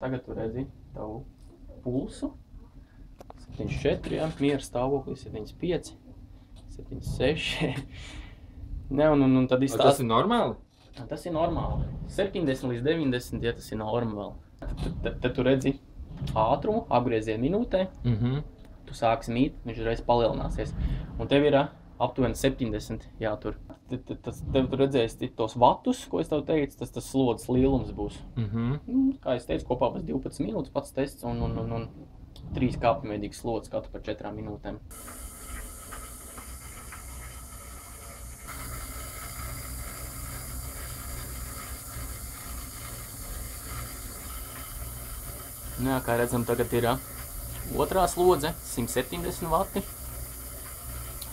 tagad tu redzi tavu pulsu. 74, jā, miera stāvoklis, 75, 76. Ne, un tad izstāst... Tas ir normāli? Tas ir normāli. 70 līdz 90, ja tas ir normāli. Tad tu redzi ātrumu, apgriezienu minūtē. Tu sāksi mīt, viņš reiz palielināsies. Un tev ir aptuveni 70 jātur. Tev tu redzēsi tos vatus, ko es tev teicu, tas slodzes lielums būs. Kā es teicu, kopā būs 12 minūtes pats tests un 3 kāpjamēdīgas slodzes katru par 4 minūtēm. Nu jā, kā redzam, tagad ir otrā slodze, 170 vati.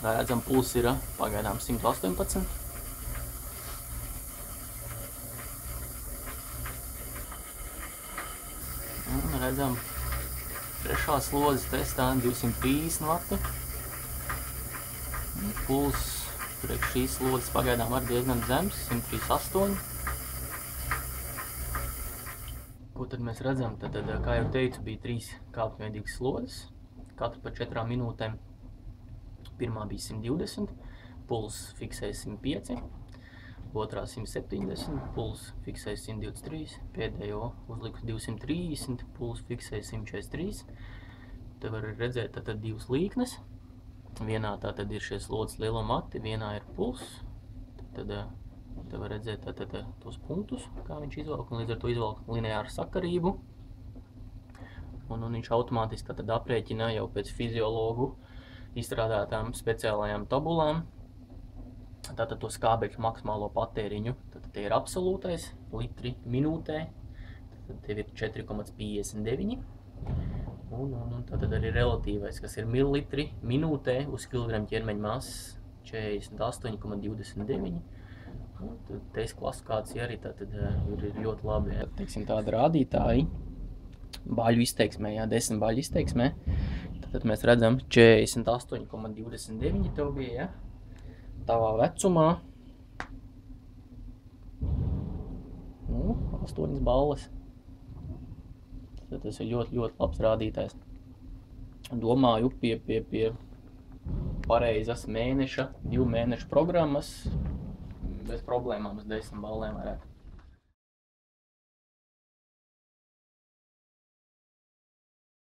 Kā redzam, puls ir pagaidām 118. Un redzam, trešā slodzes testā 230 vati. Puls priekš šīs slodzes pagaidām var diezgan zems, 138. Ko tad mēs redzam? Tad, kā jau teicu, bija 3 kāpjamēdīgas slodzes, katru par 4 minūtēm. Pirmā bija 120, puls fiksēja 105, otrā 170, puls fiksēja 123, pēdējo uzliku 230, puls fiksēja 143. Te var redzēt tātad 2 līknes. Vienā tātad ir šie slodzes lieluma mati, vienā ir puls. Tad te var redzēt tātad tos punktus, kā viņš izvelk, un līdz ar to izvelk lineāru sakarību. Un viņš automātiski tātad aprēķina jau pēc fiziologu izstrādātām speciālajām tabulām. Tātad to skābekļu maksimālo patēriņu. Tātad te ir absolūtais, litri minūtē. Tātad tev ir 4,59. Un tātad arī relatīvais, kas ir mililitri minūtē uz kilogramu ķermeņa masas 48,29. Testa klasifikācija arī tātad ir ļoti labi. Teiksim, tāda rādītāji baļu izteiksmē, 10 baļu izteiksmē. Tad mēs redzam 48,29 tev bija, tavā vecumā. 8 balles. Tas ir ļoti labs rādītājs. Domāju pie pareizas mēneša, 2 mēnešu programmas bez problēmām uz 10 ballēm varētu.